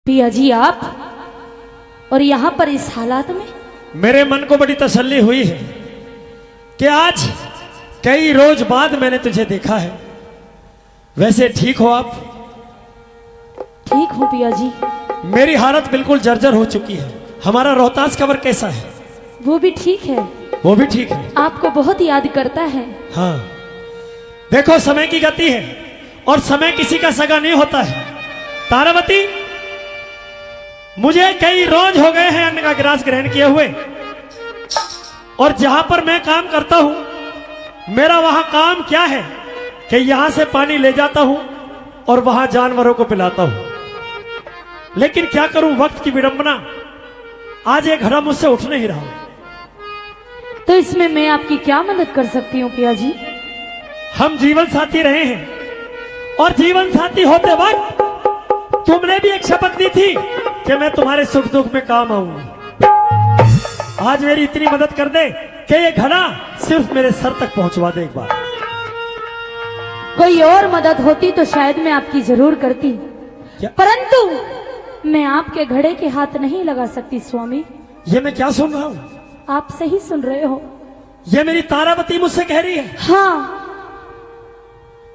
पिया जी आप और यहाँ पर इस हालात में? मेरे मन को बड़ी तसल्ली हुई है कि आज कई रोज बाद मैंने तुझे देखा है। वैसे ठीक हो आप? ठीक हूँ पिया जी। मेरी हालत बिल्कुल जर्जर हो चुकी है। हमारा रोहतास कवर कैसा है? वो भी ठीक है। वो भी ठीक है। आपको बहुत याद करता है। हाँ, देखो समय की गति है और समय किसी का सगा नहीं होता है। तारावती, मुझे कई रोज हो गए हैं अन्न का ग्रास ग्रहण किए हुए, और जहां पर मैं काम करता हूं मेरा वहां काम क्या है कि यहां से पानी ले जाता हूं और वहां जानवरों को पिलाता हूं। लेकिन क्या करूं, वक्त की विडंबना, आज एक घड़ा मुझसे उठ नहीं रहा। तो इसमें मैं आपकी क्या मदद कर सकती हूँ पिया जी? हम जीवन साथी रहे हैं और जीवन साथी होते वक्त तुमने भी एक शपथ ली थी कि मैं तुम्हारे सुख दुख में काम आऊंगी। आज मेरी इतनी मदद कर दे कि ये घड़ा सिर्फ मेरे सर तक पहुंचवा दे एक बार। कोई और मदद होती तो शायद मैं आपकी जरूर करती, परंतु मैं आपके घड़े के हाथ नहीं लगा सकती स्वामी। ये मैं क्या सुन रहा हूं? आप सही सुन रहे हो। ये मेरी तारावती मुझसे कह रही है? हाँ।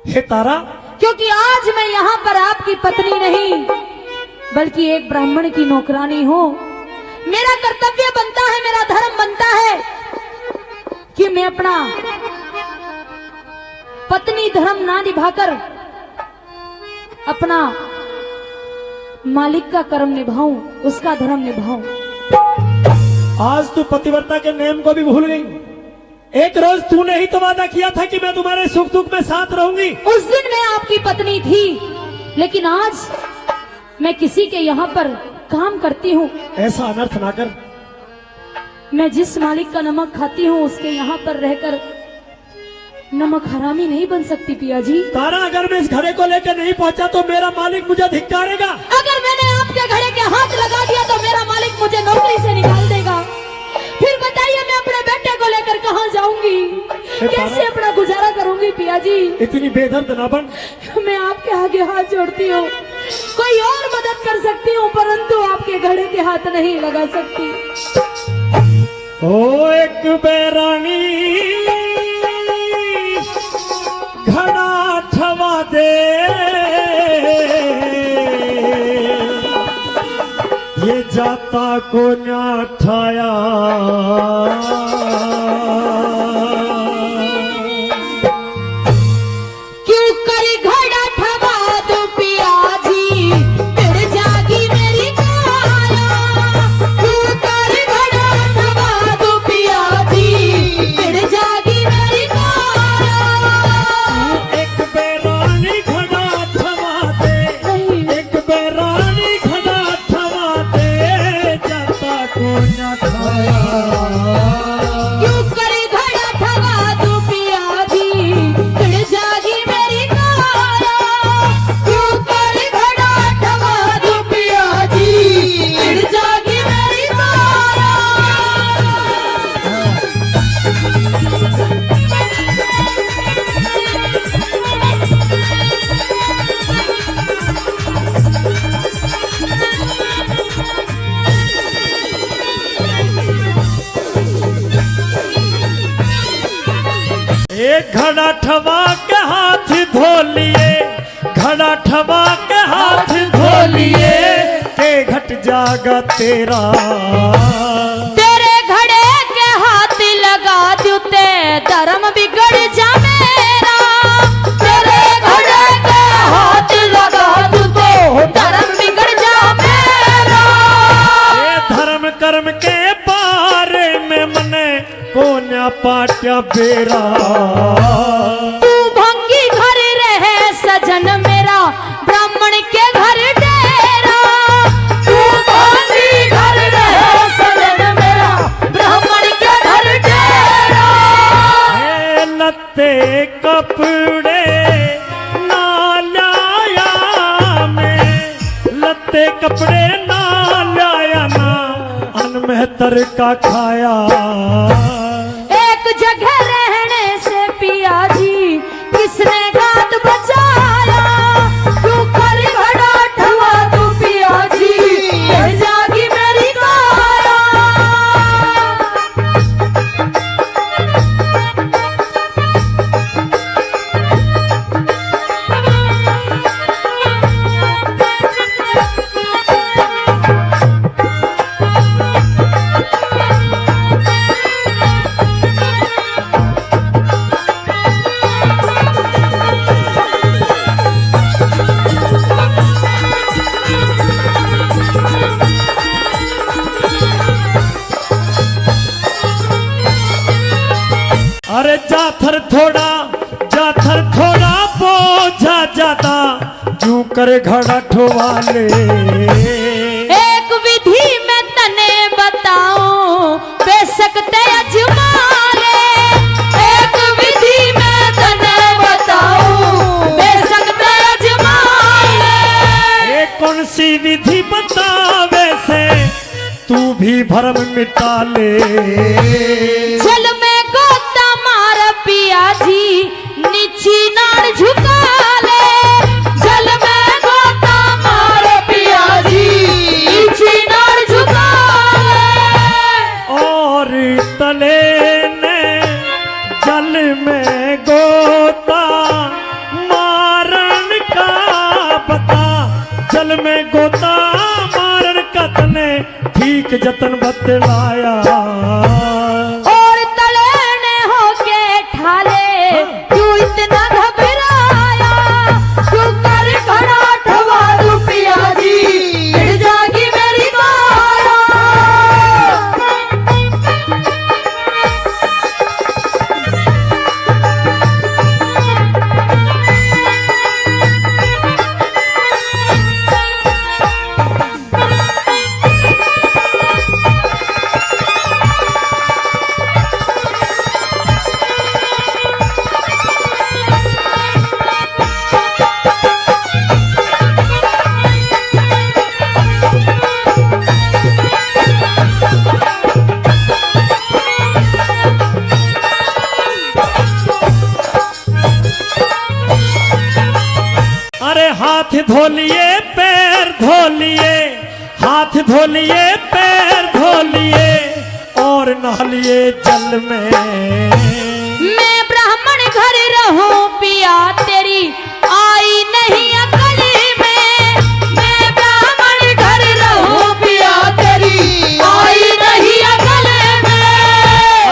हे तारा, क्योंकि आज मैं यहाँ पर आपकी पत्नी नहीं बल्कि एक ब्राह्मण की नौकरानी हूँ। मेरा कर्तव्य बनता है, मेरा धर्म बनता है कि मैं अपना पत्नी धर्म ना निभाकर अपना मालिक का कर्म निभाऊं, उसका धर्म निभाऊं। आज तू पतिव्रता के नियम को भी भूल गई। एक रोज तूने ही तो वादा किया था कि मैं तुम्हारे सुख दुख में साथ रहूंगी। उस दिन मैं आपकी पत्नी थी, लेकिन आज मैं किसी के यहाँ पर काम करती हूँ। ऐसा अनर्थ ना कर। मैं जिस मालिक का नमक खाती हूँ उसके यहाँ पर रहकर नमक हरामी नहीं बन सकती पिया जी। तारा, अगर मैं इस घड़े को लेकर नहीं पहुंचा तो मेरा मालिक मुझे धिक्कारेगा। अगर मैंने आपके घड़े के हाथ लगा दिया तो मेरा मालिक मुझे नौकरी से निकाल देगा। फिर बताइए मैं अपने बेटे को लेकर कहाँ जाऊंगी, कैसे अपना गुजारा करूंगी पिया जी? इतनी बेदर्द ना बन। मैं आपके आगे हाथ जोड़ती हूँ, कोई और मदद कर सकती हूँ परंतु आपके घड़े के हाथ नहीं लगा सकती। ओ एक बैरानी घड़ा ठवा दे, ये जाता को ना ठाया। क्यों करी घड़ा ठवा दो पिया जी, फिर जागी मेरी काया। क्यों करी घड़ा ठवा दो पिया जी, फिर जागी मेरी काया। एक बैरानी घड़ा ठवा दे, एक बैरानी घड़ा ठवा दे, जाता को ना ठाया। क्यों करी घड़ा ठवा दो पिया जी, फिर जागी मेरी काया। क्यों करी घड़ा ठवा दो पिया जी, फिर जागी मेरी काया। एक घड़ा ठवा के हाथ धो लिए, घड़ा ठवा के हाथ धो लिए, के घट जागा तेरा। तेरे घड़े के हाथ लगा दूं ते धर्म बिगड़ जा मेरा। तेरे घड़े के हाथ लगा दूं तो धर्म बिगड़ जा मेरा। ये धर्म कर्म के बारे में मने को न पाट्या बेरा। तू भंगी घर रहे सजन मेरा, ब्राह्मण के घर डेरा। तू भंगी घर रहे सजन मेरा, ब्राह्मण के घर डेरा। हे लत्ते कपड़े ना लाया मैं, लत्ते कपड़े ना लाया ना, अनमेहतर का खाया। एक जगह रहने से पिया जी किसने गात बचाया। क्यों कर घड़ा ठवा दो पिया जी, अरे जाथर थोड़ा बोझा ज्यादा क्यों करे घड़ा ठोवाले। एक विधि में तने बताऊं बेशक ते अजमा ले। एक विधि में तने बताऊं बेशक ते अजमा ले। एक कौन सी विधि बतावे से तू भी भरम मिटा ले। जल में गोता मार पिया जी नीची नाड़ झुका ले। जल में गोता मार पिया जी नीची नाड़ झुका ले। और तले ने जल में गोता मारन का बता। जल में गोता मारन का तने ठीक जतन बतलाया। और तले ने होके ठाले क्यों इतना घबराया। तू कर घड़ा ठवा दू पिया जी गिर जागी मेरी माया। अरे हाथ धो लिए पैर धो लिए, हाथ धो लिए पैर धो लिए और नहा लिए जल में। मैं ब्राह्मण घर रहूं पिया तेरी आई नहीं अकल में। मैं ब्राह्मण घर रहूं पिया तेरी आई नहीं अकल में।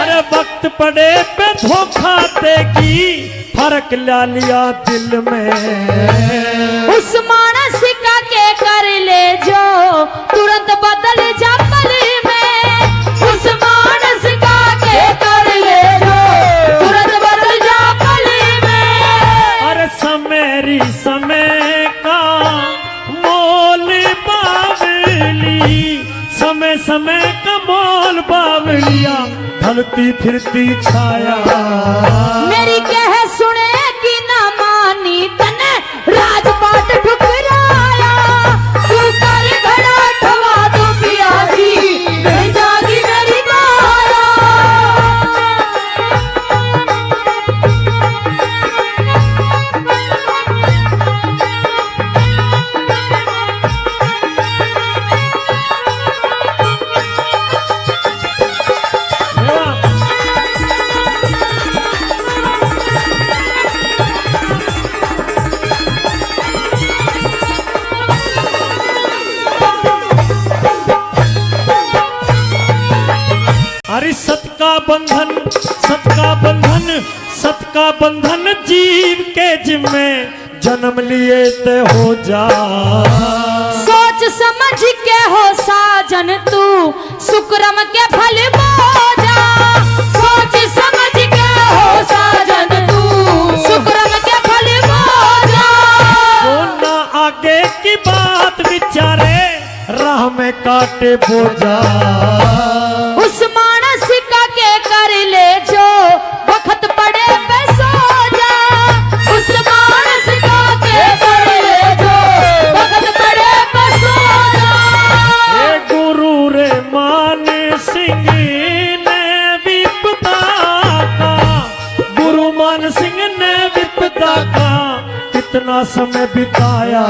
अरे वक्त पड़े पे धोखा देगी फर्क ला लिया दिल में। उस मानस का के कर ले जो तुरंत बदल जा पल में। उस मानस का के कर ले जो तुरंत बदल जा पल में। अरे समेरी समय का मोल बावली, समय समय का मोल बावलिया ढलती फिरती छाया। मेरी कह सुने कि ना मानी तने राजपाट ठुकराया। तू कर घड़ा ठवा दो पिया जी गिर जागी मेरी माया। अरे सत का बंधन, सत का बंधन, सत का बंधन जीव के जिम्मे जन्म लिए ते हो जा। सोच समझ के हो साजन तू सुक्रम के फल बोजा। सोच समझ के हो साजन तू सुक्रम के फल बोजा। जो ना आगे की बात विचारे राह में काटे बोझा। उस मानस का के कर ले जो वक्त पड़े पे सो जा। उस मानस का के कर ले जो वक्त पड़े पे सो जा। हे गुरु रे मान सिंह ने विपदा का, गुरु मान सिंह ने विपदा का कितना समय बिताया।